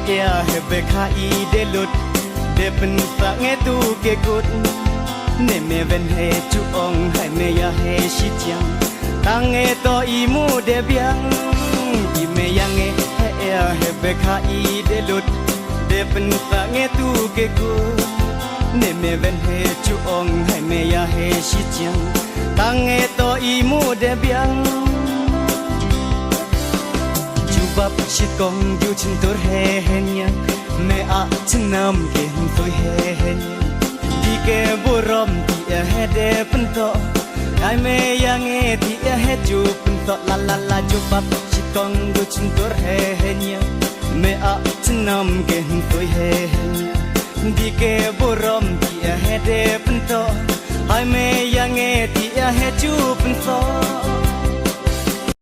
เอียเฮเบคาอีเดลุดเดเป็นสังเงตูเกกุดเนเมเวนเฮจูองให้เมยาเฮชิจังตังเงโตอีมูเดเบียงอีเมยังเงเฮเอียเฮเบคาอีเดลุดเดเป็นสังเงตูเกกุดเนเมเวนเฮจูองให้เมยาเฮชิจังตังเงโตอีมูเดเบียงบับชิดกงอยู่ชินตัวเฮเฮเนียแม่อาชินนำเกมตัวเฮเฮเนียดีเกบุรมที่เฮเดปันโตไอเมยังเอที่เฮจูปันโตลาลาลาจูบับชิดกงอยู่ชินตัวเฮเฮเนียแม่อาชินนำเกมตัวเฮเฮเนียดีเกบุรมที่เฮเดปันโตไอเมยังเอที่เฮจูปันโต